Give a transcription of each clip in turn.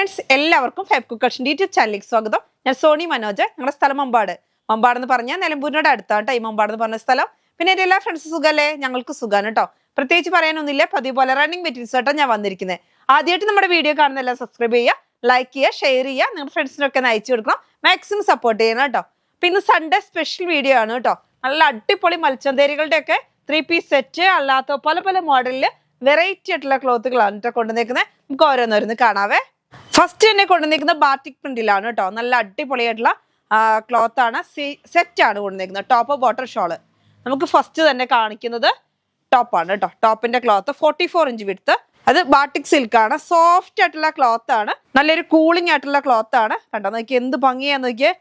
Friends, എല്ലാവർക്കും five cook collection YouTube ചാനലിലേക്ക് സ്വാഗതം. ഞാൻ സോണി മനോജ്. ഞങ്ങളുടെ സ്ഥലം മമ്പാട്. മമ്പാട് എന്ന് പറഞ്ഞാൽ നിലമ്പൂരിനോട് അടുത്താണ് ഈ മമ്പാട് എന്ന് പറഞ്ഞ സ്ഥലം. പിന്നെ എൻ്റെ എല്ലാ ഫ്രണ്ട്സ് സുഖമല്ലേ? ഞങ്ങൾക്ക് സുഖമാണ് കേട്ടോ. പ്രത്യേകിച്ച് പറയാനൊന്നുമില്ല. പതിവ് പോലെ റണ്ണിങ് മെറ്റീരിയൽസ് ആയിട്ടാണ് ഞാൻ വന്നിരിക്കുന്നത്. ആദ്യമായിട്ട് നമ്മുടെ വീഡിയോ കാണുന്ന എല്ലാം സബ്സ്ക്രൈബ് ചെയ്യുക, ലൈക്ക് ചെയ്യുക, ഷെയർ ചെയ്യുക, നിങ്ങളുടെ ഫ്രണ്ട്സിനൊക്കെ അയച്ചു കൊടുക്കണം. മാക്സിമം സപ്പോർട്ട് ചെയ്യണം കേട്ടോ. പിന്നെ സൺഡേ സ്പെഷ്യൽ വീഡിയോ ആണ് കേട്ടോ. നല്ല അടിപൊളി മൽച്ചന്തേരികളുടെ ഒക്കെ 3 പീസ് സെറ്റ് അല്ലാത്ത പല പല മോഡലിൽ വെറൈറ്റി ആയിട്ടുള്ള ക്ലോത്തുകളാണ് കേട്ടോ കൊണ്ടുവന്നേക്കുന്നത്. നമുക്ക് ഓരോന്നോരോന്ന് കാണാവേ. ഫസ്റ്റ് തന്നെ കൊണ്ടുവന്നിരിക്കുന്നത് ബാറ്റിക് പ്രിന്റിലാണ് കേട്ടോ. നല്ല അടിപൊളിയായിട്ടുള്ള ക്ലോത്ത് ആണ്. സെറ്റ് ആണ് കൊണ്ടുവന്നിരിക്കുന്നത്. Top bottom shawl. നമുക്ക് ഫസ്റ്റ് തന്നെ കാണിക്കുന്നത് ടോപ്പാണ് കേട്ടോ. ടോപ്പിന്റെ ക്ലോത്ത് 44 ഇഞ്ച് വിഡ്ത്ത്. അത് ബാറ്റിക് സിൽക്ക് ആണ്. സോഫ്റ്റ് ആയിട്ടുള്ള ക്ലോത്ത് ആണ്. നല്ലൊരു കൂളിംഗ് ആയിട്ടുള്ള ക്ലോത്ത് ആണ്. കണ്ടോ, നോക്കി എന്ത് ഭംഗിയാന്ന് നോക്കിയേ.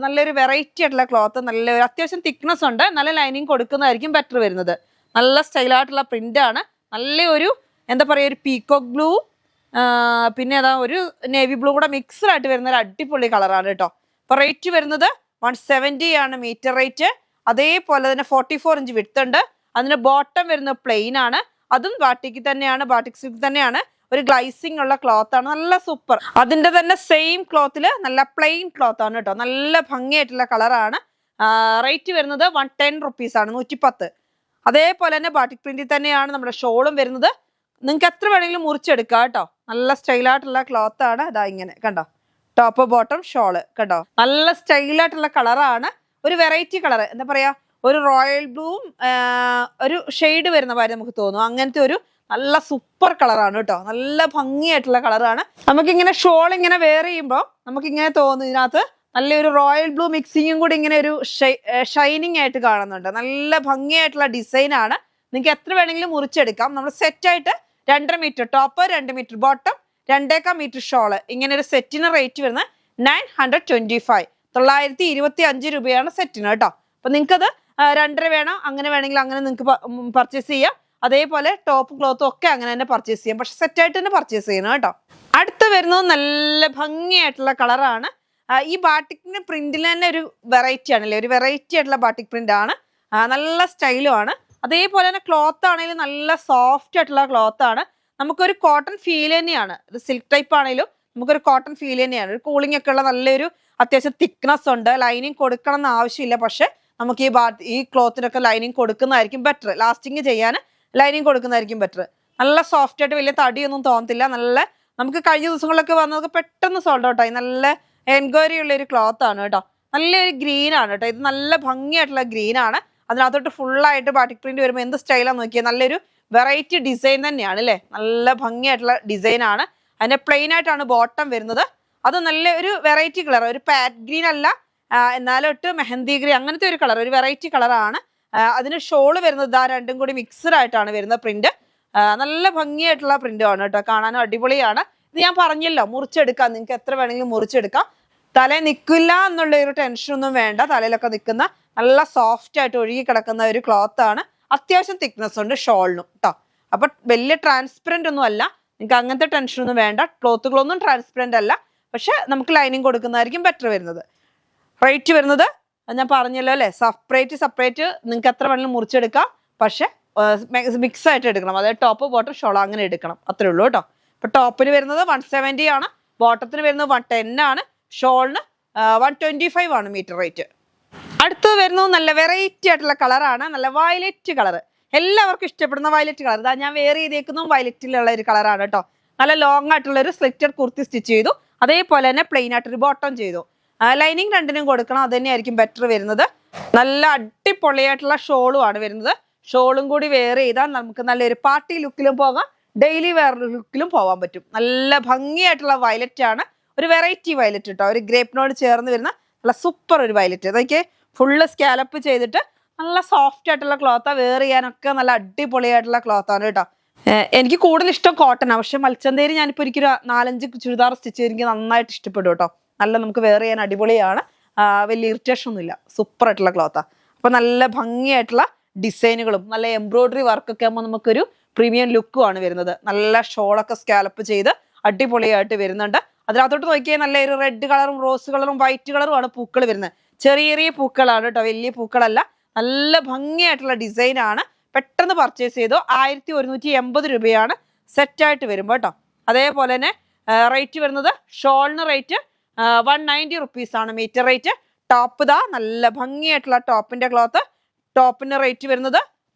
നല്ലൊരു വെറൈറ്റി ആയിട്ടുള്ള ക്ലോത്ത്. നല്ലൊരു അത്യാവശ്യം തിക്നെസ് ഉണ്ട്. നല്ല ലൈനിങ് കൊടുക്കുന്നതായിരിക്കും ബെറ്റർ വരുന്നത്. നല്ല സ്റ്റൈലായിട്ടുള്ള പ്രിന്റ് ആണ്. നല്ലൊരു എന്താ പറയുക, ഒരു പീകോക്ക് ബ്ലൂ പിന്നെ അതാ ഒരു നേവി ബ്ലൂ കൂടെ മിക്സ്ഡ് ആയിട്ട് വരുന്ന ഒരു അടിപൊളി കളറാണ് കേട്ടോ. അപ്പൊ റേറ്റ് വരുന്നത് 170 ആണ് മീറ്റർ റേറ്റ്. അതേപോലെ തന്നെ 44 ഇഞ്ച് വിഡ്ത്ത് ഉണ്ട്. അതിന് ബോട്ടം വരുന്നത് പ്ലെയിൻ ആണ്. അതും ബാറ്റിക് തന്നെയാണ്, ബാറ്റിക് സിൽക്ക് തന്നെയാണ്. ഒരു ഗ്ലൈസിംഗ് ഉള്ള ക്ലോത്ത് ആണ്. നല്ല സൂപ്പർ. അതിന്റെ തന്നെ സെയിം ക്ലോത്തില് നല്ല പ്ലെയിൻ ക്ലോത്ത് ആണ് കേട്ടോ. നല്ല ഭംഗിയായിട്ടുള്ള കളറാണ്. റേറ്റ് വരുന്നത് 110 റുപ്പീസ് ആണ്, 110. അതേപോലെ തന്നെ ബാറ്റിക് പ്രിന്റിൽ തന്നെയാണ് നമ്മുടെ ഷോളും വരുന്നത്. നിങ്ങൾക്ക് എത്ര വേണമെങ്കിലും മുറിച്ചെടുക്കാം കേട്ടോ. നല്ല സ്റ്റൈലായിട്ടുള്ള ക്ലോത്ത് ആണ്. ഇതാ ഇങ്ങനെ കണ്ടോ, ടോപ്പ് ബോട്ടം ഷോള് കണ്ടോ. നല്ല സ്റ്റൈലായിട്ടുള്ള കളറാണ്. ഒരു വെറൈറ്റി കളർ, എന്താ പറയാ, ഒരു റോയൽ ബ്ലൂവും ഒരു ഷെയ്ഡ് വരുന്ന മാതിരി നമുക്ക് തോന്നും. അങ്ങനത്തെ ഒരു നല്ല സൂപ്പർ കളറാണ് കേട്ടോ. നല്ല ഭംഗിയായിട്ടുള്ള കളറാണ്. നമുക്കിങ്ങനെ ഷോൾ ഇങ്ങനെ വെയർ ചെയ്യുമ്പോൾ നമുക്കിങ്ങനെ തോന്നും ഇതിനകത്ത് നല്ലൊരു റോയൽ ബ്ലൂ മിക്സിങ്ങും കൂടി ഇങ്ങനെ ഒരു ഷൈനിങ് ആയിട്ട് കാണുന്നുണ്ട്. നല്ല ഭംഗിയായിട്ടുള്ള ഡിസൈൻ ആണ്. നിങ്ങൾക്ക് എത്ര വേണമെങ്കിലും മുറിച്ചെടുക്കാം. നമ്മൾ സെറ്റായിട്ട് 2.5 metre top, 2 metre bottom, 2.25 metre shawl, ഇങ്ങനെ ഒരു സെറ്റിന് റേറ്റ് വരുന്നത് 925, 925 രൂപയാണ് സെറ്റിന് കേട്ടോ. അപ്പൊ നിങ്ങൾക്കത് 2.5 വേണം, അങ്ങനെ വേണമെങ്കിൽ അങ്ങനെ നിങ്ങൾക്ക് പർച്ചേസ് ചെയ്യാം. അതേപോലെ ടോപ്പ് ക്ലോത്തും ഒക്കെ അങ്ങനെ തന്നെ പർച്ചേസ് ചെയ്യാം. പക്ഷെ സെറ്റായിട്ട് തന്നെ പർച്ചേസ് ചെയ്യണം കേട്ടോ. അടുത്ത് വരുന്നത് നല്ല ഭംഗിയായിട്ടുള്ള കളറാണ്. ഈ ബാട്ടിക്കിന്റെ പ്രിന്റിൽ തന്നെ ഒരു വെറൈറ്റി ആണല്ലേ, ഒരു വെറൈറ്റി ആയിട്ടുള്ള ബാട്ടിക് പ്രിന്റ് ആണ്. നല്ല സ്റ്റൈലും ആണ്. അതേപോലെ തന്നെ ക്ലോത്ത് ആണെങ്കിലും നല്ല സോഫ്റ്റ് ആയിട്ടുള്ള ക്ലോത്ത് ആണ്. നമുക്കൊരു കോട്ടൺ ഫീൽ തന്നെയാണ്. ഇത് സിൽക്ക് ടൈപ്പ് ആണെങ്കിലും നമുക്കൊരു കോട്ടൺ ഫീൽ തന്നെയാണ്. ഒരു കൂളിംഗ് ഒക്കെ ഉള്ള നല്ലൊരു അത്യാവശ്യം തിക്നെസ് ഉണ്ട്. ലൈനിങ് കൊടുക്കണം എന്ന് ആവശ്യമില്ല. പക്ഷെ നമുക്ക് ഈ ക്ലോത്തിനൊക്കെ ലൈനിങ് കൊടുക്കുന്നതായിരിക്കും ബെറ്റർ. ലാസ്റ്റിങ് ചെയ്യാൻ ലൈനിങ് കൊടുക്കുന്നതായിരിക്കും ബെറ്റർ. നല്ല സോഫ്റ്റ് ആയിട്ട് വലിയ തടിയൊന്നും തോന്നത്തില്ല. നല്ല നമുക്ക് കഴിഞ്ഞ ദിവസങ്ങളിലൊക്കെ വന്നതൊക്കെ പെട്ടെന്ന് സോൾഡ് ഔട്ട് ആയി. നല്ല എൻക്വയറി ഉള്ള ഒരു ക്ലോത്ത് ആണ് കേട്ടോ. നല്ലൊരു ഗ്രീൻ ആണ് കേട്ടോ. ഇത് നല്ല ഭംഗിയായിട്ടുള്ള ഗ്രീൻ ആണ്. അതിനകത്തോട്ട് ഫുള്ളായിട്ട് ബാറ്റിക് പ്രിന്റ് വരുമ്പോൾ എന്ത് സ്റ്റൈലാന്ന് നോക്കിയാൽ നല്ലൊരു വെറൈറ്റി ഡിസൈൻ തന്നെയാണ് അല്ലേ. നല്ല ഭംഗിയായിട്ടുള്ള ഡിസൈൻ ആണ്. അതിന്റെ പ്ലെയിൻ ആയിട്ടാണ് ബോട്ടം വരുന്നത്. അത് നല്ല ഒരു വെറൈറ്റി കളർ, ഒരു പാറ്റ് ഗ്രീൻ അല്ല, എന്നാലും ഇട്ട് മെഹന്തി ഗ്രീൻ, അങ്ങനത്തെ ഒരു കളർ, ഒരു വെറൈറ്റി കളറാണ്. അതിന് ഷോള് വരുന്നത് രണ്ടും കൂടി മിക്സ്ഡ് ആയിട്ടാണ് വരുന്ന പ്രിന്റ്. നല്ല ഭംഗിയായിട്ടുള്ള പ്രിന്റ് ആണ് കേട്ടോ. കാണാനും അടിപൊളിയാണ്. ഇത് ഞാൻ പറഞ്ഞല്ലോ, മുറിച്ചെടുക്കാം. നിങ്ങൾക്ക് എത്ര വേണമെങ്കിലും മുറിച്ചെടുക്കാം. തല നിൽക്കില്ല എന്നുള്ള ഒരു ടെൻഷനൊന്നും വേണ്ട. തലയിലൊക്കെ നിൽക്കുന്ന നല്ല സോഫ്റ്റ് ആയിട്ട് ഒഴുകി കിടക്കുന്ന ഒരു ക്ലോത്ത് ആണ്. അത്യാവശ്യം തിക്നെസ് ഉണ്ട് ഷോളിനും കേട്ടോ. അപ്പൊ വലിയ ട്രാൻസ്പെറന്റ് ഒന്നും അല്ല. നിങ്ങൾക്ക് അങ്ങനത്തെ ടെൻഷനൊന്നും വേണ്ട. ക്ലോത്തുകളൊന്നും ട്രാൻസ്പെറന്റ് അല്ല. പക്ഷെ നമുക്ക് ലൈനിങ് കൊടുക്കുന്നതായിരിക്കും ബെറ്റർ വരുന്നത്. റേറ്റ് വരുന്നത് ഞാൻ പറഞ്ഞല്ലോ അല്ലേ, സെപ്പറേറ്റ് നിങ്ങൾക്ക് എത്ര വേണമെങ്കിലും മുറിച്ചെടുക്കാം. പക്ഷെ മിക്സ് ആയിട്ട് എടുക്കണം. അതായത് ടോപ്പ് ബോട്ടം ഷോൾ അങ്ങനെ എടുക്കണം. അത്രേ ഉള്ളൂ കേട്ടോ. ഇപ്പൊ ടോപ്പിന് വരുന്നത് 170 ആണ്, ബോട്ടത്തിന് വരുന്നത് 110 ആണ്, ഷോളിന് 125 ആണ് മീറ്റർ റേറ്റ്. അടുത്തത് വരുന്നത് നല്ല വെറൈറ്റി ആയിട്ടുള്ള കളറാണ്. നല്ല വയലറ്റ് കളർ. എല്ലാവർക്കും ഇഷ്ടപ്പെടുന്ന വയലറ്റ് കളർ. ഇതാ ഞാൻ വെയർ ചെയ്തേക്കുന്നതും വയലറ്റിലുള്ള ഒരു കളറാണ് കേട്ടോ. നല്ല ലോങ് ആയിട്ടുള്ള ഒരു സ്ലിറ്റഡ് കുർത്തി സ്റ്റിച്ച് ചെയ്തു. അതേപോലെ തന്നെ പ്ലെയിൻ ആയിട്ടൊരു ബോട്ടം ചെയ്തു. ലൈനിങ് രണ്ടിനും കൊടുക്കണം. അത് തന്നെയായിരിക്കും ബെറ്റർ വരുന്നത്. നല്ല അടിപൊളിയായിട്ടുള്ള ഷോളും ആണ് വരുന്നത്. ഷോളും കൂടി വെയർ ചെയ്താൽ നമുക്ക് നല്ലൊരു പാർട്ടി ലുക്കിലും പോകാം, ഡെയിലി വെയർ ലുക്കിലും പോകാൻ പറ്റും. നല്ല ഭംഗിയായിട്ടുള്ള വയലറ്റ് ആണ്. ഒരു വെറൈറ്റി വയലറ്റ് കേട്ടോ. ഒരു ഗ്രേപ്പിനോട് ചേർന്ന് വരുന്ന നല്ല സൂപ്പർ ഒരു വയലറ്റ്. അതൊക്കെ ഫുള്ള് സ്കാലപ്പ് ചെയ്തിട്ട് നല്ല സോഫ്റ്റ് ആയിട്ടുള്ള ക്ലോത്താ. വെയർ ചെയ്യാനൊക്കെ നല്ല അടിപൊളിയായിട്ടുള്ള ക്ലോത്താണ് കേട്ടോ. എനിക്ക് കൂടുതൽ ഇഷ്ടം കോട്ടനാണ്. പക്ഷെ മൽച്ചന്തേരി ഞാനിപ്പോൾ എനിക്കൊരു 4-5 ചുരിദാർ സ്റ്റിച്ച് ചെയ്ത് എനിക്ക് നന്നായിട്ട് ഇഷ്ടപ്പെടും കേട്ടോ. നല്ല നമുക്ക് വെയർ ചെയ്യാൻ അടിപൊളിയാണ്. വലിയ ഇറിറ്റേഷൻ ഒന്നുമില്ല. സൂപ്പർ ആയിട്ടുള്ള ക്ലോത്താ. അപ്പൊ നല്ല ഭംഗിയായിട്ടുള്ള ഡിസൈനുകളും നല്ല എംബ്രോയിഡറി വർക്കൊക്കെ ആകുമ്പോൾ നമുക്കൊരു പ്രീമിയം ലുക്കും ആണ് വരുന്നത്. നല്ല ഷോളൊക്കെ സ്കാലപ്പ് ചെയ്ത് അടിപൊളിയായിട്ട് വരുന്നുണ്ട്. അതിനകത്തോട്ട് നോക്കിയാൽ നല്ല ഒരു റെഡ് കളറും റോസ് കളറും വൈറ്റ് കളറും ആണ് പൂക്കൾ വരുന്നത്. ചെറിയ പൂക്കളാണ് കേട്ടോ, വലിയ പൂക്കളല്ല. നല്ല ഭംഗിയായിട്ടുള്ള ഡിസൈൻ ആണ്. പെട്ടെന്ന് പർച്ചേസ് ചെയ്തു. 1180 രൂപയാണ് സെറ്റായിട്ട് വരുമ്പോൾ കേട്ടോ. അതേപോലെ തന്നെ റേറ്റ് വരുന്നത് ഷോളിന് റേറ്റ് 190 റുപ്പീസ് ആണ് മീറ്റർ റേറ്റ്. ടോപ്പ് ഇതാ നല്ല ഭംഗിയായിട്ടുള്ള ടോപ്പിന്റെ ക്ലോത്ത്. ടോപ്പിന്റെ റേറ്റ് വരുന്നത്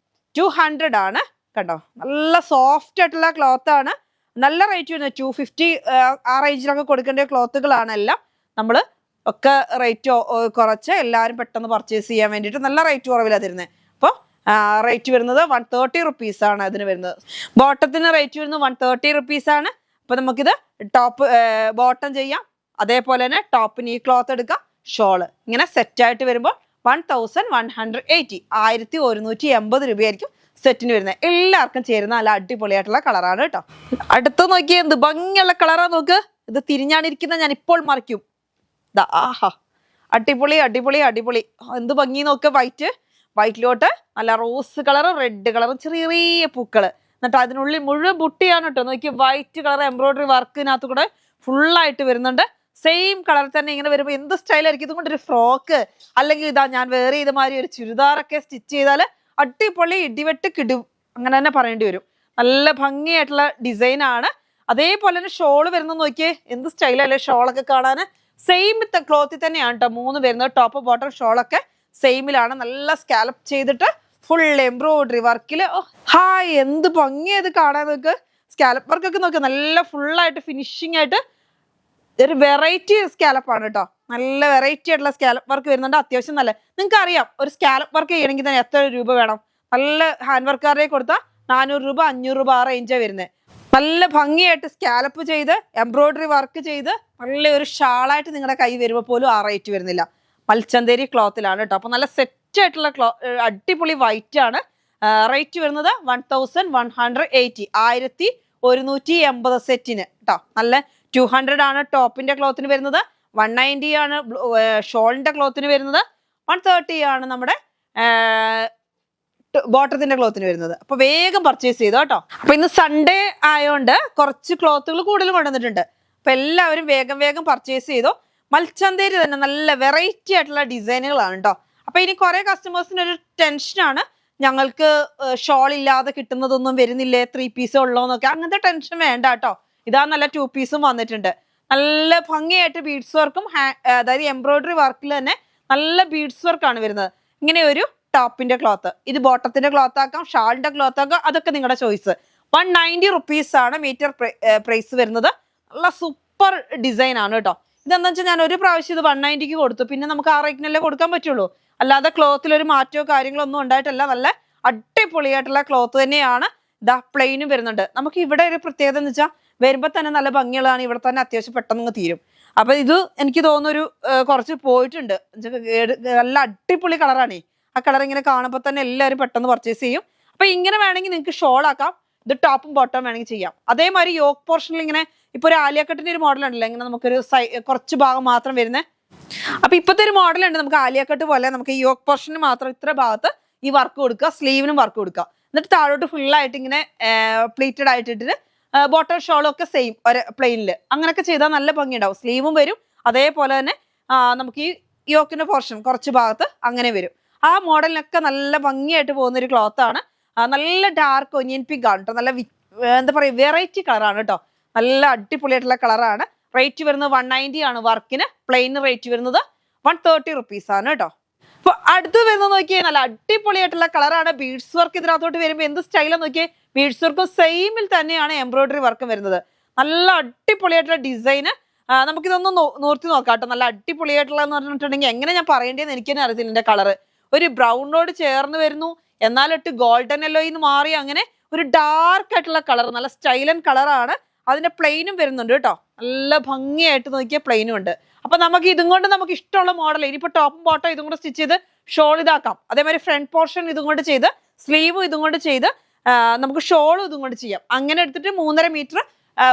200 ആണ്. കണ്ടോ, നല്ല സോഫ്റ്റ് ആയിട്ടുള്ള ക്ലോത്ത് ആണ്. നല്ല റേറ്റ് വരുന്നത് 250 ആ റേഞ്ചിലൊക്കെ കൊടുക്കേണ്ട ക്ലോത്തുകളാണ് എല്ലാം. നമ്മൾ ഒക്കെ റേറ്റ് കുറച്ച് എല്ലാവരും പെട്ടെന്ന് പർച്ചേസ് ചെയ്യാൻ വേണ്ടിയിട്ട് നല്ല റേറ്റ് കുറവിലാണ് തരുന്നത്. അപ്പോൾ റേറ്റ് വരുന്നത് 130 റുപ്പീസ് ആണ് അതിന് വരുന്നത്. ബോട്ടത്തിന് റേറ്റ് വരുന്നത് 130 റുപ്പീസ് ആണ്. അപ്പോൾ നമുക്കിത് ടോപ്പ് ബോട്ടം ചെയ്യാം, അതേപോലെ തന്നെ ടോപ്പിന് ഈ ക്ലോത്ത് എടുക്കാം, ഷോള് ഇങ്ങനെ സെറ്റായിട്ട് വരുമ്പോൾ 1180 1180 രൂപയായിരിക്കും സെറ്റിന് വരുന്നത്. എല്ലാവർക്കും ചേരുന്ന നല്ല അടിപൊളിയായിട്ടുള്ള കളറാണ് കേട്ടോ. അടുത്ത് നോക്കിയേ, എന്ത് ഭംഗിയുള്ള കളറാ നോക്ക്. ഇത് തിരിഞ്ഞാണിരിക്കുന്ന ഞാൻ ഇപ്പോൾ മറിക്കും. ആഹാ, അടിപൊളി അടിപൊളി അടിപൊളി, എന്ത് ഭംഗി നോക്ക്. വൈറ്റിലോട്ട് നല്ല റോസ് കളറും റെഡ് കളറും ചെറിയ ചെറിയ പൂക്കള്, എന്നിട്ട് അതിനുള്ളിൽ മുഴുവൻ ബുട്ടിയാണ് കേട്ടോ. നോക്കി, വൈറ്റ് കളർ എംബ്രോയിഡറി വർക്കിനകത്ത് കൂടെ ഫുള്ളായിട്ട് വരുന്നുണ്ട്. സെയിം കളർ തന്നെ ഇങ്ങനെ വരുമ്പോൾ എന്ത് സ്റ്റൈലായിരിക്കും. ഇതുകൊണ്ടൊരു ഫ്രോക്ക് അല്ലെങ്കിൽ ഇതാ ഞാൻ വേറെ ചെയ്ത മാതിരി ഒരു ചുരിദാറൊക്കെ സ്റ്റിച്ച് ചെയ്താൽ അടിപൊളി ഇടിവെട്ട് കിടും, അങ്ങനെ തന്നെ പറയേണ്ടി വരും. നല്ല ഭംഗിയായിട്ടുള്ള ഡിസൈനാണ്. അതേപോലെ തന്നെ ഷോള് വരുന്നത് നോക്കിയേ, എന്ത് സ്റ്റൈലല്ലേ ഷോളൊക്കെ കാണാൻ. സെയിം ക്ലോത്തിൽ തന്നെയാണ് കേട്ടോ 3 വരുന്നത്. ടോപ്പ് ബോട്ടം ഷോളൊക്കെ സെയിമിലാണ്. നല്ല സ്കാലപ്പ് ചെയ്തിട്ട് ഫുൾ എംബ്രോയിഡറി വർക്കില്. ഹായ്, എന്ത് ഭംഗിയത് കാണാൻ നോക്ക്. സ്കാലപ്പ് വർക്കൊക്കെ നോക്ക്, നല്ല ഫുള്ളായിട്ട് ഫിനിഷിംഗ് ആയിട്ട് ഒരു വെറൈറ്റി സ്കാലപ്പാണ് കേട്ടോ. നല്ല വെറൈറ്റി ആയിട്ടുള്ള സ്കാലപ്പ് വർക്ക് വരുന്നുണ്ട്. അത്യാവശ്യം നല്ല, നിങ്ങൾക്ക് അറിയാം ഒരു സ്കാലപ്പ് വർക്ക് ചെയ്യണമെങ്കിൽ തന്നെ എത്ര രൂപ വേണം. നല്ല ഹാൻഡ് വർക്കാരെ കൊടുത്താൽ 400 രൂപ 500 രൂപ ആ റേഞ്ചാണ് വരുന്നത്. നല്ല ഭംഗിയായിട്ട് സ്കാലപ്പ് ചെയ്ത് എംബ്രോയിഡറി വർക്ക് ചെയ്ത് നല്ല ഒരു ഷാളായിട്ട് നിങ്ങളുടെ കൈ വരുമ്പോൾ പോലും ആ റേറ്റ് വരുന്നില്ല. മൽച്ചന്തേരി ക്ലോത്തിലാണ് കേട്ടോ. അപ്പൊ നല്ല സെറ്റ് ആയിട്ടുള്ള അടിപൊളി വൈറ്റ് ആണ്. റേറ്റ് വരുന്നത് 1180 1180 സെറ്റിന് കേട്ടോ. നല്ല 200 ആണ് ടോപ്പിന്റെ ക്ലോത്തിന് വരുന്നത്, 190 ആണ് ഷോളിന്റെ ക്ലോത്തിന് വരുന്നത്, 130 ആണ് നമ്മുടെ ബോട്ടത്തിന്റെ ക്ലോത്തിന് വരുന്നത്. അപ്പൊ വേഗം പർച്ചേസ് ചെയ്തോ കേട്ടോ. അപ്പൊ ഇന്ന് സൺഡേ ആയതുകൊണ്ട് കുറച്ച് ക്ലോത്തുകൾ കൂടുതൽ കൊണ്ടുവന്നിട്ടുണ്ട്. അപ്പൊ എല്ലാവരും വേഗം വേഗം പർച്ചേസ് ചെയ്തോ. മൽച്ചന്തേരി തന്നെ നല്ല വെറൈറ്റി ആയിട്ടുള്ള ഡിസൈനുകളാണ് കേട്ടോ. അപ്പൊ ഇനി കുറെ കസ്റ്റമേഴ്സിന് ഒരു ടെൻഷനാണ്, ഞങ്ങൾക്ക് ഷോൾ ഇല്ലാതെ കിട്ടുന്നതൊന്നും വരുന്നില്ലേ, 3 പീസ് ഉള്ളോന്നൊക്കെ. അങ്ങനത്തെ ടെൻഷൻ വേണ്ട കേട്ടോ. ഇതാ നല്ല 2 പീസും വന്നിട്ടുണ്ട്. നല്ല ഭംഗിയായിട്ട് ബീഡ്സ് വർക്കും അതായത് എംബ്രോയിഡറി വർക്കിൽ തന്നെ നല്ല ബീഡ്സ് വർക്കാണ് വരുന്നത്. ഇങ്ങനെ ഒരു ടോപ്പിന്റെ ക്ലോത്ത്, ഇത് ബോട്ടത്തിന്റെ ക്ലോത്ത് ആക്കാം, ഷാളിന്റെ ക്ലോത്ത് ആക്കാം, അതൊക്കെ നിങ്ങളുടെ ചോയ്സ്. 190 റുപ്പീസ് ആണ് മീറ്റർ പ്രൈസ് വരുന്നത്. നല്ല സൂപ്പർ ഡിസൈൻ ആണ് കേട്ടോ. ഇതെന്താ വെച്ചാൽ ഞാൻ ഒരു പ്രാവശ്യം ഇത് 190ക്ക് കൊടുത്തു, പിന്നെ നമുക്ക് ആ റേറ്റിനല്ലേ കൊടുക്കാൻ പറ്റുള്ളൂ. അല്ലാതെ ക്ലോത്തിൽ ഒരു മാറ്റമോ കാര്യങ്ങളോ ഒന്നും ഉണ്ടായിട്ടല്ല. നല്ല അടിപൊളിയായിട്ടുള്ള ക്ലോത്ത് തന്നെയാണ്. ഇതാ പ്ലെയിനും വരുന്നുണ്ട്. നമുക്ക് ഇവിടെ ഒരു പ്രത്യേകത എന്ന് വെച്ചാൽ വരുമ്പോൾ തന്നെ നല്ല ഭംഗിയുള്ളതാണ്. ഇവിടെ തന്നെ അത്യാവശ്യം പെട്ടെന്ന് തീരും. അപ്പൊ ഇത് എനിക്ക് തോന്നുന്നൊരു കുറച്ച് പോയിട്ടുണ്ട്. നല്ല അടിപൊളി കളറാണ്. ആ കളർ ഇങ്ങനെ കാണുമ്പോൾ തന്നെ എല്ലാവരും പെട്ടെന്ന് പർച്ചേസ് ചെയ്യും. അപ്പൊ ഇങ്ങനെ വേണമെങ്കിൽ നിങ്ങൾക്ക് ഷോൾ ആക്കാം, ഇത് ടോപ്പും ബോട്ടം വേണമെങ്കിൽ ചെയ്യാം. അതേമാതിരി യോക്ക് പോർഷനിൽ ഇങ്ങനെ ഇപ്പൊ ഒരു ആലിയക്കട്ടിന്റെ ഒരു മോഡൽ ഉണ്ടല്ലോ, ഇങ്ങനെ നമുക്കൊരു കുറച്ച് ഭാഗം മാത്രം വരുന്നത്. അപ്പൊ ഇപ്പോഴത്തെ ഒരു മോഡൽ ഉണ്ട്, നമുക്ക് ആലിയക്കട്ട് പോലെ നമുക്ക് ഈ യോക്ക് പോർഷന് മാത്രം ഇത്ര ഭാഗത്ത് ഈ വർക്ക് കൊടുക്കുക, സ്ലീവിനും വർക്ക് കൊടുക്കുക, എന്നിട്ട് താഴോട്ട് ഫുള്ളായിട്ട് ഇങ്ങനെ പ്ലീറ്റഡ് ആയിട്ടിട്ട് ബോട്ടം ഷോളും ഒക്കെ സെയിം ഒരു പ്ലെയിനില് അങ്ങനെയൊക്കെ ചെയ്താൽ നല്ല ഭംഗി ഉണ്ടാവും. സ്ലീവും വരും, അതേപോലെ തന്നെ നമുക്ക് ഈ യോക്കിന്റെ പോർഷൻ കുറച്ച് ഭാഗത്ത് അങ്ങനെ വരും. ആ മോഡലിനൊക്കെ നല്ല ഭംഗിയായിട്ട് പോകുന്ന ഒരു ക്ലോത്ത് ആണ്. നല്ല ഡാർക്ക് ഒനിയൻ പിങ്ക് ആണ് കേട്ടോ. നല്ല എന്താ പറയുക, വെറൈറ്റി കളറാണ് കേട്ടോ. നല്ല അടിപൊളിയായിട്ടുള്ള കളറാണ്. റേറ്റ് വരുന്നത് 190 ആണ് വർക്കിന്. പ്ലെയിൻ റേറ്റ് വരുന്നത് 130 റുപ്പീസ് ആണ് കേട്ടോ. അപ്പൊ അടുത്ത് വരുന്നത് നോക്കിയേ, നല്ല അടിപൊളിയായിട്ടുള്ള കളറാണ്. ബീഡ്സ് വർക്ക് ഇതിനകത്തോട്ട് വരുമ്പോൾ എന്ത് സ്റ്റൈലാന്ന് നോക്കിയേ. ബീഡ്സ് വർക്കും സെയിമിൽ തന്നെയാണ് എംബ്രോയിഡറി വർക്കും വരുന്നത്. നല്ല അടിപൊളിയായിട്ടുള്ള ഡിസൈന്. നമുക്കിതൊന്ന് നോർത്തി നോക്കാം കേട്ടോ. നല്ല അടിപൊളിയായിട്ടുള്ള എന്ന് പറഞ്ഞിട്ടുണ്ടെങ്കിൽ എങ്ങനെ ഞാൻ പറയേണ്ടതെന്ന് എനിക്ക് തന്നെ അറിയത്തില്ല. ഇതിന്റെ കളറ് ഒരു ബ്രൗണിനോട് ചേർന്ന് വരുന്നു, എന്നാലിട്ട് ഗോൾഡൻ യെല്ലോയിന്ന് മാറി അങ്ങനെ ഒരു ഡാർക്ക് ആയിട്ടുള്ള കളർ, നല്ല സ്റ്റൈലൻ കളറാണ്. അതിന്റെ പ്ലെയിനും വരുന്നുണ്ട് കേട്ടോ. നല്ല ഭംഗിയായിട്ട് നോക്കിയ പ്ലെയിനും ഉണ്ട്. അപ്പൊ നമുക്ക് ഇതും കൊണ്ട് നമുക്ക് ഇഷ്ടമുള്ള മോഡൽ, ഇനിയിപ്പോ ടോപ്പും ബോട്ടം ഇതും കൂടെ സ്റ്റിച്ച് ചെയ്ത് ഷോൾ ഇതാക്കാം. അതേമാതിരി ഫ്രണ്ട് പോർഷൻ ഇതും കൊണ്ട് ചെയ്ത് സ്ലീവും ഇതും കൊണ്ട് ചെയ്ത് നമുക്ക് ഷോളും ഇതും കൊണ്ട് ചെയ്യാം. അങ്ങനെ എടുത്തിട്ട് 3.5 മീറ്റർ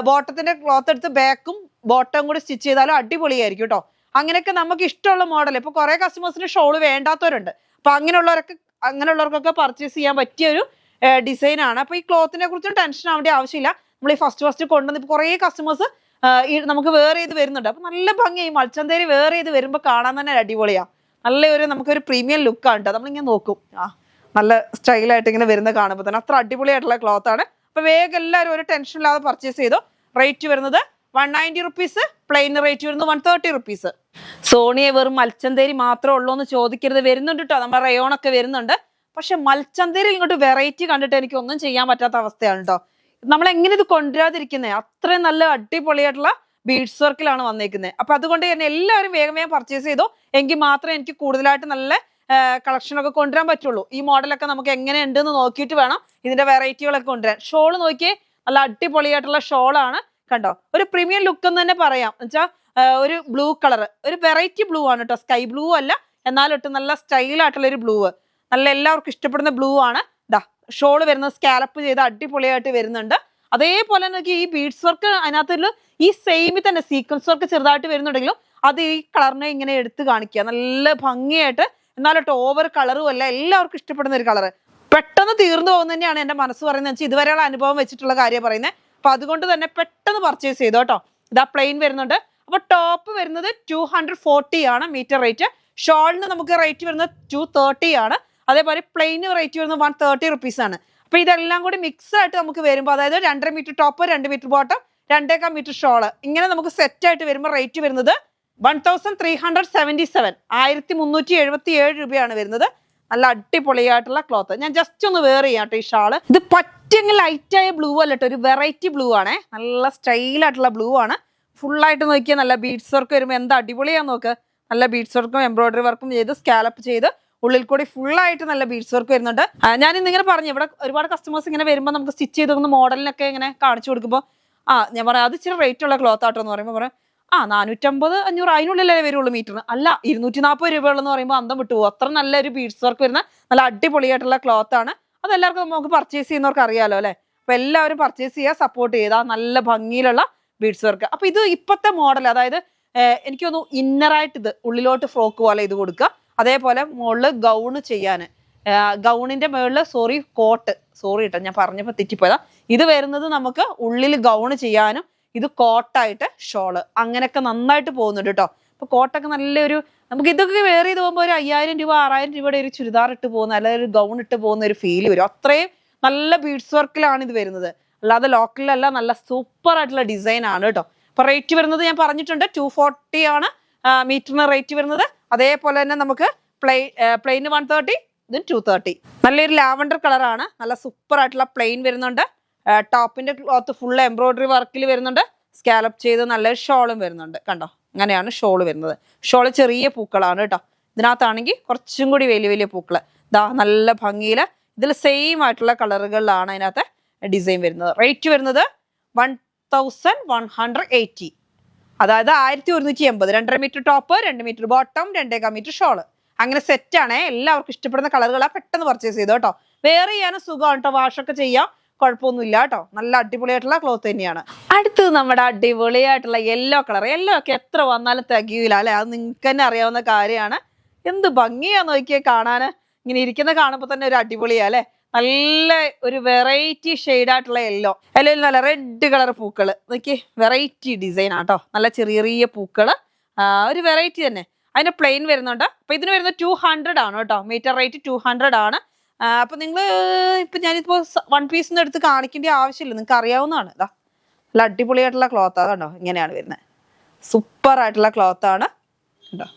ബോട്ടത്തിന്റെ ക്ലോത്ത് എടുത്ത് ബാക്കും ബോട്ടം കൂടി സ്റ്റിച്ച് ചെയ്താലും അടിപൊളിയായിരിക്കും കേട്ടോ. അങ്ങനെയൊക്കെ നമുക്ക് ഇഷ്ടമുള്ള മോഡൽ. ഇപ്പൊ കുറെ കസ്റ്റമേഴ്സിന് ഷോള് വേണ്ടാത്തവരുണ്ട്. അപ്പൊ അങ്ങനെയുള്ളവർക്കൊക്കെ പർച്ചേസ് ചെയ്യാൻ പറ്റിയ ഒരു ഡിസൈൻ ആണ്. അപ്പൊ ഈ ക്ലോത്തിനെ കുറിച്ച് ടെൻഷൻ ആവേണ്ട ആവശ്യമില്ല. നമ്മൾ ഈ ഫസ്റ്റ് കൊണ്ടുവന്ന് ഇപ്പൊ കുറെ കസ്റ്റമേഴ്സ് നമുക്ക് വേറെ ചെയ്ത് വരുന്നുണ്ട്. അപ്പൊ നല്ല ഭംഗിയായി മൽച്ചന്തേരി വേറെ ചെയ്ത് വരുമ്പോൾ കാണാൻ തന്നെ അടിപൊളിയാ. നല്ലൊരു നമുക്കൊരു പ്രീമിയം ലുക്കാണ് കേട്ടോ. നമ്മളിങ്ങനെ നോക്കും, നല്ല സ്റ്റൈലായിട്ട് ഇങ്ങനെ വരുന്ന കാണുമ്പോൾ തന്നെ അത്ര അടിപൊളിയായിട്ടുള്ള ക്ലോത്ത് ആണ്. അപ്പൊ വേഗം എല്ലാവരും ഒരു ടെൻഷൻ ഇല്ലാതെ പർച്ചേസ് ചെയ്തോ. റേറ്റ് വരുന്നത് 190 റുപ്പീസ്. പ്ലെയിൻ റേറ്റ് വരുന്നത് 130 റുപ്പീസ്. സോണിയെ വെറും മൽച്ചന്തേരി മാത്രമേ ഉള്ളൂ എന്ന് ചോദിക്കരുത്, വരുന്നുണ്ട് കേട്ടോ, നമ്മുടെ റയോൺ ഒക്കെ വരുന്നുണ്ട്. പക്ഷെ മൽച്ചന്തേരി ഇങ്ങോട്ട് വെറൈറ്റി കണ്ടിട്ട് എനിക്ക് ഒന്നും ചെയ്യാൻ പറ്റാത്ത അവസ്ഥയാണ് കേട്ടോ. നമ്മൾ എങ്ങനെ ഇത് കൊണ്ടുവരാതിരിക്കുന്നത്? അത്രയും നല്ല അടിപൊളിയായിട്ടുള്ള ബീഡ്സ് വർക്കിലാണ് വന്നേക്കുന്നത്. അപ്പൊ അതുകൊണ്ട് തന്നെ എല്ലാവരും വേഗം വേഗം പർച്ചേസ് ചെയ്തോ, എങ്കിൽ മാത്രമേ എനിക്ക് കൂടുതലായിട്ട് നല്ല കളക്ഷൻ ഒക്കെ കൊണ്ടുവരാൻ പറ്റുള്ളൂ. ഈ മോഡലൊക്കെ നമുക്ക് എങ്ങനെ ഉണ്ടെന്ന് നോക്കിയിട്ട് വേണം ഇതിന്റെ വെറൈറ്റികളൊക്കെ കൊണ്ടുവരാൻ. ഷോള് നോക്കിയേ, നല്ല അടിപൊളിയായിട്ടുള്ള ഷോളാണ് കണ്ടോ. ഒരു പ്രീമിയം ലുക്ക് എന്ന് തന്നെ പറയാം. എന്നുവെച്ചാൽ ഒരു ബ്ലൂ കളർ, ഒരു വെറൈറ്റി ബ്ലൂ ആണ് കേട്ടോ, സ്കൈ ബ്ലൂ അല്ല, എന്നാലൊട്ട് നല്ല സ്റ്റൈലായിട്ടുള്ള ഒരു ബ്ലൂ, നല്ല എല്ലാവർക്കും ഇഷ്ടപ്പെടുന്ന ബ്ലൂ ആണ്. ദാ ഷോള് വരുന്നത് സ്കാലപ്പ് ചെയ്ത് അടിപൊളിയായിട്ട് വരുന്നുണ്ട്. അതേപോലെ തന്നെ ഈ ബീഡ്സ് വർക്ക് അതിനകത്തുള്ള ഈ സെയിമിൽ തന്നെ സീക്വൻസ് വർക്ക് ചെറുതായിട്ട് വരുന്നുണ്ടെങ്കിലും അത് ഈ കളറിനെ ഇങ്ങനെ എടുത്ത് കാണിക്കുക, നല്ല ഭംഗിയായിട്ട്, എന്നാലോട്ട് ഓവർ കളറും അല്ല, എല്ലാവർക്കും ഇഷ്ടപ്പെടുന്ന ഒരു കളറ്. പെട്ടെന്ന് തീർന്നു പോകുന്ന തന്നെയാണ് എൻ്റെ മനസ്സ് പറയുന്നത്. വെച്ചാൽ ഇതുവരെയുള്ള അനുഭവം വെച്ചിട്ടുള്ള കാര്യം പറയുന്നത്. അപ്പൊ അതുകൊണ്ട് തന്നെ പെട്ടെന്ന് പർച്ചേസ് ചെയ്തോ കേട്ടോ. ഇതാ പ്ലെയിൻ വരുന്നുണ്ട്. അപ്പൊ ടോപ്പ് വരുന്നത് 240 ആണ് മീറ്റർ റേറ്റ്. ഷോളിന് നമുക്ക് റേറ്റ് വരുന്നത് 230 ആണ്. അതേപോലെ പ്ലെയിൻ റേറ്റ് വരുന്നത് 130 റുപ്പീസ് ആണ്. അപ്പൊ ഇതെല്ലാം കൂടി മിക്സ് ആയിട്ട് നമുക്ക് വരുമ്പോൾ, അതായത് 2.5 metre top, 2 metre bottom, 2.25 metre shawl, ഇങ്ങനെ നമുക്ക് സെറ്റ് ആയിട്ട് വരുമ്പോൾ റേറ്റ് വരുന്നത് 1377, 1377 രൂപയാണ് വരുന്നത്. നല്ല അടിപൊളിയായിട്ടുള്ള ക്ലോത്ത്. ഞാൻ ജസ്റ്റ് ഒന്ന് വെയർ ചെയ്യാം കേട്ടോ ഈ ഷാള്. ഇത് പറ്റെങ്കിൽ ലൈറ്റായ ബ്ലൂ അല്ല കേട്ടോ, ഒരു വെറൈറ്റി ബ്ലൂ ആണേ, നല്ല സ്റ്റൈലായിട്ടുള്ള ബ്ലൂ ആണ്. ഫുള്ളായിട്ട് നോക്കിയാൽ നല്ല ബീഡ്സ് വർക്ക് വരുമ്പോൾ എന്താ അടിപൊളിയാന്ന് നോക്ക്. നല്ല ബീഡ്സ് വർക്കും എംബ്രോയിഡറി വർക്കും ചെയ്ത് സ്കാലപ്പ് ചെയ്ത് ഉള്ളിൽ കൂടി ഫുള്ളായിട്ട് നല്ല ബീഡ്സ് വർക്ക് വരുന്നുണ്ട്. ഞാൻ ഇന്നിങ്ങനെ പറഞ്ഞു, ഇവിടെ ഒരുപാട് കസ്റ്റമേഴ്സ് ഇങ്ങനെ വരുമ്പോൾ നമുക്ക് സ്റ്റിച്ച് ചെയ്ത് മോഡലിനൊക്കെ ഇങ്ങനെ കാണിച്ചു കൊടുക്കുമ്പോൾ ഞാൻ പറയാം അത് ഇച്ചിരി റേറ്റ് ഉള്ള ക്ലോത്ത് ആട്ടോ എന്ന് പറയുമ്പോൾ പറയാം 450, 500 അതിനുള്ളിലേ വരുള്ളൂ മീറ്ററിന്. അല്ല 240 രൂപയുള്ളെന്ന് പറയുമ്പോൾ അന്തം വിട്ടുപോകും. അത്ര നല്ലൊരു ബീഡ്സ് വർക്ക് വരുന്ന നല്ല അടിപൊളിയായിട്ടുള്ള ക്ലോത്ത് ആണ്. അതെല്ലാവർക്കും നമുക്ക് പർച്ചേസ് ചെയ്യുന്നവർക്ക് അറിയാലോ അല്ലെ. അപ്പൊ എല്ലാവരും പർച്ചേസ് ചെയ്യുക, സപ്പോർട്ട് ചെയ്താൽ നല്ല ഭംഗിയിലുള്ള ബീഡ്സ് വർക്ക്. അപ്പൊ ഇത് ഇപ്പോഴത്തെ മോഡൽ, അതായത് എനിക്ക് തോന്നുന്നു ഇന്നറായിട്ട് ഇത് ഉള്ളിലോട്ട് ഫ്രോക്ക് പോലെ ഇത് കൊടുക്കുക. അതേപോലെ മുകളിൽ ഗൗണ് ചെയ്യാൻ, ഗൗണിന്റെ മുകളിൽ കോട്ട്, സോറി കേട്ടോ ഞാൻ പറഞ്ഞപ്പോൾ തെറ്റിപ്പോയതാ. ഇത് വരുന്നത് നമുക്ക് ഉള്ളിൽ ഗൗണ് ചെയ്യാനും ഇത് കോട്ടായിട്ട് ഷോള്, അങ്ങനെയൊക്കെ നന്നായിട്ട് പോകുന്നുണ്ട് കേട്ടോ. അപ്പൊ കോട്ടൊക്കെ നല്ലൊരു, നമുക്ക് ഇതൊക്കെ വെയർ ചെയ്ത് പോകുമ്പോൾ ഒരു 5000 രൂപ 6000 രൂപയുടെ ഒരു ചുരിദാർ ഇട്ട് പോകുന്ന, അല്ലെങ്കിൽ ഒരു ഗൗൺ ഇട്ട് പോകുന്ന ഒരു ഫീൽ വരും. അത്രയും നല്ല ബീഡ്സ് വർക്കിലാണ് ഇത് വരുന്നത്, അല്ലാതെ ലോക്കലല്ല. നല്ല സൂപ്പർ ആയിട്ടുള്ള ഡിസൈൻ ആണ് കേട്ടോ. അപ്പൊ റേറ്റ് വരുന്നത് ഞാൻ പറഞ്ഞിട്ടുണ്ട് 240 ആണ് മീറ്ററിന് റേറ്റ് വരുന്നത്. അതേപോലെ തന്നെ നമുക്ക് പ്ലെയിന് 130, ഇത് 230. നല്ലൊരു ലാവൻഡർ കളറാണ്, നല്ല സൂപ്പർ ആയിട്ടുള്ള പ്ലെയിൻ വരുന്നുണ്ട്. ടോപ്പിന്റെ ക്ലോത്ത് ഫുൾ എംബ്രോയിഡറി വർക്കിൽ വരുന്നുണ്ട്, സ്കാലപ്പ് ചെയ്ത് നല്ലൊരു ഷോളും വരുന്നുണ്ട് കണ്ടോ. അങ്ങനെയാണ് ഷോള് വരുന്നത്. ഷോള് ചെറിയ പൂക്കളാണ് കേട്ടോ. ഇതിനകത്താണെങ്കിൽ കുറച്ചും കൂടി വലിയ വലിയ പൂക്കള്. ദാ നല്ല ഭംഗിയില് ഇതിൽ സെയിം ആയിട്ടുള്ള കളറുകളിലാണ് അതിനകത്ത് ഡിസൈൻ വരുന്നത്. റേറ്റ് വരുന്നത് 1180, അതായത് 1180. 2.5 metre top, 2 metre bottom, 2.25 metre shawl, അങ്ങനെ സെറ്റ് ആണ്. എല്ലാവർക്കും ഇഷ്ടപ്പെടുന്ന കളറുകളാണ്. പെട്ടെന്ന് പർച്ചേസ് ചെയ്തോ കേട്ടോ. വേറെ ചെയ്യാനും സുഖമാണ് കേട്ടോ, വാഷൊക്കെ ചെയ്യാം, കുഴപ്പമൊന്നുമില്ല കേട്ടോ. നല്ല അടിപൊളിയായിട്ടുള്ള ക്ലോത്ത് തന്നെയാണ്. അടുത്തത് നമ്മുടെ അടിപൊളിയായിട്ടുള്ള യെല്ലോ കളർ. യെല്ലോ ഒക്കെ എത്ര വന്നാലും തികയില്ല അല്ലെ, അത് നിങ്ങൾക്ക് തന്നെ അറിയാവുന്ന കാര്യമാണ്. എന്ത് ഭംഗിയാന്ന് നോക്കിയാൽ കാണാൻ, ഇങ്ങനെ ഇരിക്കുന്ന കാണുമ്പോൾ തന്നെ ഒരു അടിപൊളിയാ അല്ലെ. നല്ല ഒരു വെറൈറ്റി ഷെയ്ഡായിട്ടുള്ള യെല്ലോ, യെല്ലോയിൽ നല്ല റെഡ് കളർ പൂക്കള് നോക്കി, വെറൈറ്റി ഡിസൈൻ ആട്ടോ. നല്ല ചെറിയ ചെറിയ പൂക്കള്, ഒരു വെറൈറ്റി തന്നെ. അതിന് പ്ലെയിൻ വരുന്നുണ്ട്. അപ്പൊ ഇതിന് വരുന്നത് 200 ആണ് കേട്ടോ, മീറ്റർ റേറ്റ് 200 ആണ്. അപ്പൊ നിങ്ങൾ ഇപ്പൊ ഞാനിപ്പോ 1 പീസിന് എടുത്ത് കാണിക്കേണ്ട ആവശ്യമില്ല, നിങ്ങൾക്ക് അറിയാവുന്നതാണ്. ഇതാ നല്ല അടിപൊളിയായിട്ടുള്ള ക്ലോത്ത് കണ്ടോ, ഇങ്ങനെയാണ് വരുന്നത്. സൂപ്പർ ആയിട്ടുള്ള ക്ലോത്ത് ആണ് കണ്ടോ.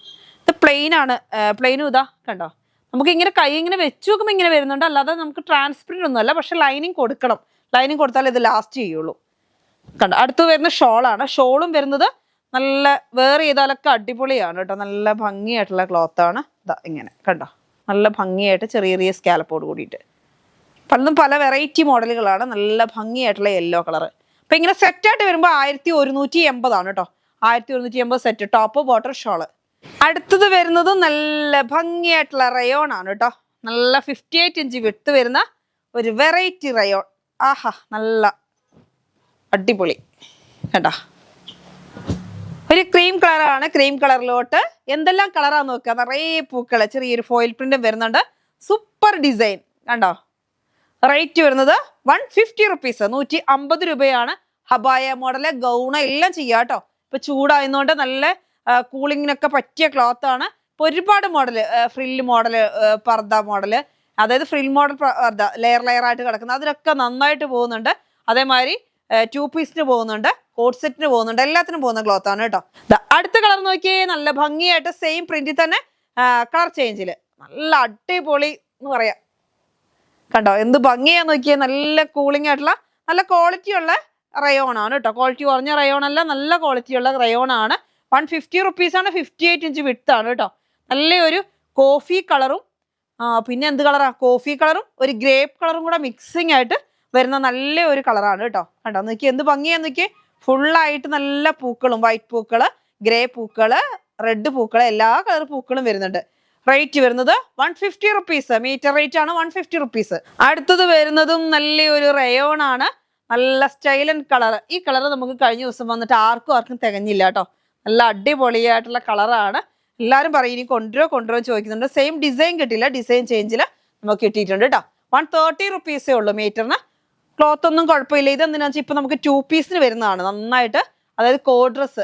ഇത് പ്ലെയിൻ ആണ്, പ്ലെയിനും ഇതാ കണ്ടോ. നമുക്ക് ഇങ്ങനെ കൈ ഇങ്ങനെ വെച്ച് നോക്കുമ്പോൾ ഇങ്ങനെ വരുന്നുണ്ട്, അല്ലാതെ നമുക്ക് ട്രാൻസ്പെറൻറ്റ് ഒന്നും അല്ല. പക്ഷെ ലൈനിങ് കൊടുക്കണം, ലൈനിങ് കൊടുത്താൽ ഇത് ലാസ്റ്റ് ചെയ്യുള്ളൂ കണ്ടോ. അടുത്ത് വരുന്ന ഷോളാണ്. ഷോളും വരുന്നത് നല്ല വെയർ ചെയ്താലൊക്കെ അടിപൊളിയാണ് കേട്ടോ. നല്ല ഭംഗിയായിട്ടുള്ള ക്ലോത്താണ്. ഇതാ ഇങ്ങനെ കണ്ടോ, നല്ല ഭംഗിയായിട്ട് ചെറിയ ചെറിയ സ്കാലപ്പോട് കൂടിയിട്ട്. പലതും പല വെറൈറ്റി മോഡലുകളാണ്. നല്ല ഭംഗിയായിട്ടുള്ള യെല്ലോ കളർ. അപ്പൊ ഇങ്ങനെ സെറ്റായിട്ട് വരുമ്പോൾ 1180 ആണ് കേട്ടോ. 1180 സെറ്റ്, ടോപ്പ് ബോട്ടം ഷോള്. അടുത്തത് വരുന്നത് നല്ല ഭംഗിയായിട്ടുള്ള റയോൺ ആണ് കേട്ടോ. നല്ല 58 ഇഞ്ച് വിട്ട് വരുന്ന ഒരു വെറൈറ്റി റയോൺ. ആഹാ നല്ല അടിപൊളി കേട്ടോ. ഒരു ക്രീം കളറാണ്. ക്രീം കളറിലോട്ട് എന്തെല്ലാം കളറാന്ന് നോക്കുക, നിറയെ പൂക്കള്, ചെറിയൊരു ഫോയിൽ പ്രിന്റും വരുന്നുണ്ട്. സൂപ്പർ ഡിസൈൻ കണ്ടോ. റേറ്റ് വരുന്നത് 150 റുപ്പീസ്, 150 രൂപയാണ്. ഹബായ മോഡല്, ഗൗണ എല്ലാം ചെയ്യാം കേട്ടോ. ഇപ്പൊ ചൂടായതുകൊണ്ട് നല്ല കൂളിങ്ങിനൊക്കെ പറ്റിയ ക്ലോത്ത് ആണ്. ഇപ്പൊ ഒരുപാട് മോഡല്, ഫ്രില്ല് മോഡല്, പർദ്ദ മോഡല്, അതായത് ഫ്രിൽ മോഡൽ പർദ്ദ ലെയർ ലെയർ ആയിട്ട് കിടക്കുന്നത്, അതിലൊക്കെ നന്നായിട്ട് പോകുന്നുണ്ട്. അതേമാതിരി 2 പീസിന് പോകുന്നുണ്ട്. കോഡ് സെറ്റിന് പോകുന്നുണ്ട്, എല്ലാത്തിനും പോകുന്ന ക്ലോത്ത് ആണ് കേട്ടോ. അടുത്ത കളർ നോക്കിയേ, നല്ല ഭംഗിയായിട്ട് സെയിം പ്രിന്റിൽ തന്നെ കളർ ചേഞ്ചില് നല്ല അടിപൊളി എന്ന് പറയാം. കണ്ടോ എന്ത് ഭംഗിയാ നോക്കിയേ, നല്ല കൂളിംഗ് ആയിട്ടുള്ള നല്ല ക്വാളിറ്റി ഉള്ള റയോൺ ആണ് കേട്ടോ. ക്വാളിറ്റി കുറഞ്ഞ റയോൺ അല്ല, നല്ല ക്വാളിറ്റി ഉള്ള റയോൺ ആണ്. 150 റുപ്പീസാണ്. 58 ഇഞ്ച് വിഡ്ത്ത് ആണ് കേട്ടോ. നല്ലൊരു കോഫി കളറും പിന്നെ എന്ത് കളറാ, കോഫി കളറും ഒരു ഗ്രേപ്പ് കളറും കൂടെ മിക്സിംഗ് ആയിട്ട് വരുന്ന നല്ല ഒരു കളറാണ് കേട്ടോ. കണ്ടോ നോക്കി എന്ത് ഭംഗിയാന്ന് നോക്കിയേ, ഫുള്ളായിട്ട് നല്ല പൂക്കളും, വൈറ്റ് പൂക്കള്, ഗ്രേ പൂക്കള്, റെഡ് പൂക്കള്, എല്ലാ കളർ പൂക്കളും വരുന്നുണ്ട്. റേറ്റ് വരുന്നത് 150 റുപ്പീസ്. മീറ്റർ റേറ്റ് ആണ് 150 റുപ്പീസ്. അടുത്തത് വരുന്നതും നല്ലൊരു റയോൺ ആണ്, നല്ല സ്റ്റൈലൻ കളർ. ഈ കളർ നമുക്ക് കഴിഞ്ഞ ദിവസം വന്നിട്ട് ആർക്കും തികഞ്ഞില്ല കേട്ടോ. നല്ല അടിപൊളിയായിട്ടുള്ള കളറാണ്. എല്ലാവരും പറയും ഇനി കൊണ്ടുവരോ ചോദിക്കുന്നുണ്ട്. സെയിം ഡിസൈൻ കിട്ടില്ല, ഡിസൈൻ ചേഞ്ചിൽ നമുക്ക് കിട്ടിയിട്ടുണ്ട് കേട്ടോ. 130 റുപ്പീസേ ഉള്ളൂ മീറ്ററിന്. ക്ലോത്ത് ഒന്നും കുഴപ്പമില്ല. ഇത് എന്തിനാ വെച്ചാൽ ഇപ്പൊ നമുക്ക് 2 പീസിന് വരുന്നതാണ് നന്നായിട്ട്. അതായത് കോഡ് ഡ്രസ്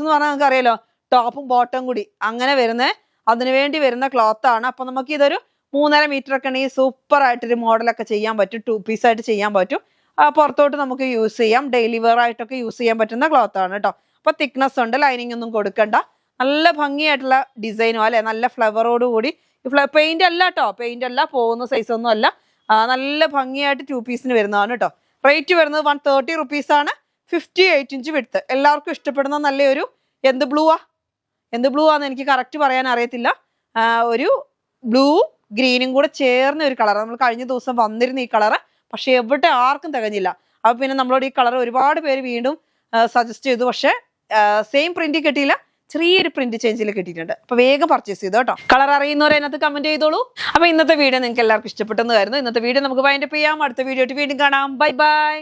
എന്ന് പറഞ്ഞാൽ നമുക്ക് അറിയാലോ, ടോപ്പും ബോട്ടം കൂടി അങ്ങനെ വരുന്ന, അതിനുവേണ്ടി വരുന്ന ക്ലോത്ത് ആണ്. അപ്പൊ നമുക്ക് ഇതൊരു 3.5 മീറ്റർ ഒക്കെ ഉണ്ടെങ്കിൽ സൂപ്പർ ആയിട്ടൊരു മോഡലൊക്കെ ചെയ്യാൻ പറ്റും. 2 പീസായിട്ട് ചെയ്യാൻ പറ്റും. പുറത്തോട്ട് നമുക്ക് യൂസ് ചെയ്യാം, ഡെയിലി വെയർ ആയിട്ടൊക്കെ യൂസ് ചെയ്യാൻ പറ്റുന്ന ക്ലോത്ത് ആണ് കേട്ടോ. അപ്പൊ തിക്നെസ് ഉണ്ട്, ലൈനിങ് ഒന്നും കൊടുക്കണ്ട. നല്ല ഭംഗിയായിട്ടുള്ള ഡിസൈനും അല്ലെ, നല്ല ഫ്ലവറോട് കൂടി. പെയിന്റ് അല്ല കേട്ടോ, പെയിന്റ് അല്ല, പോകുന്ന സൈസ് ഒന്നും അല്ല. നല്ല ഭംഗിയായിട്ട് 2 പീസിന് വരുന്നതാണ് കേട്ടോ. റേറ്റ് വരുന്നത് 130 റുപ്പീസാണ്. 58 ഇഞ്ച് വിഡ്ത്ത്. എല്ലാവർക്കും ഇഷ്ടപ്പെടുന്ന നല്ലൊരു എന്ത് ബ്ലൂ ആന്ന് എനിക്ക് കറക്റ്റ് പറയാൻ അറിയത്തില്ല. ഒരു ബ്ലൂ ഗ്രീനും കൂടെ ചേർന്ന ഒരു കളർ. നമ്മൾ കഴിഞ്ഞ ദിവസം വന്നിരുന്ന ഈ കളറ്, പക്ഷെ എവിടെ ആർക്കും തികഞ്ഞില്ല. അപ്പൊ പിന്നെ നമ്മളോട് ഈ കളർ ഒരുപാട് പേര് വീണ്ടും സജസ്റ്റ് ചെയ്തു. പക്ഷെ സെയിം പ്രിന്റ് കിട്ടിയില്ല, ചെറിയൊരു പ്രിന്റ് ചേഞ്ചിൽ കിട്ടിയിട്ടുണ്ട്. അപ്പൊ വേഗം പർച്ചേസ് ചെയ്തോ കേട്ടോ. കളർ അറിയുന്നവരെ അതിനകത്ത് കമന്റ് ചെയ്തോളൂ. അപ്പൊ ഇന്നത്തെ വീഡിയോ നിങ്ങൾക്ക് എല്ലാവർക്കും ഇഷ്ടപ്പെട്ടെന്ന് കരുതുന്നു. ഇന്നത്തെ വീഡിയോ നമുക്ക് വൈൻഡപ്പ് ചെയ്യാം. അടുത്ത വീഡിയോ വീണ്ടും കാണാം. Bye bye.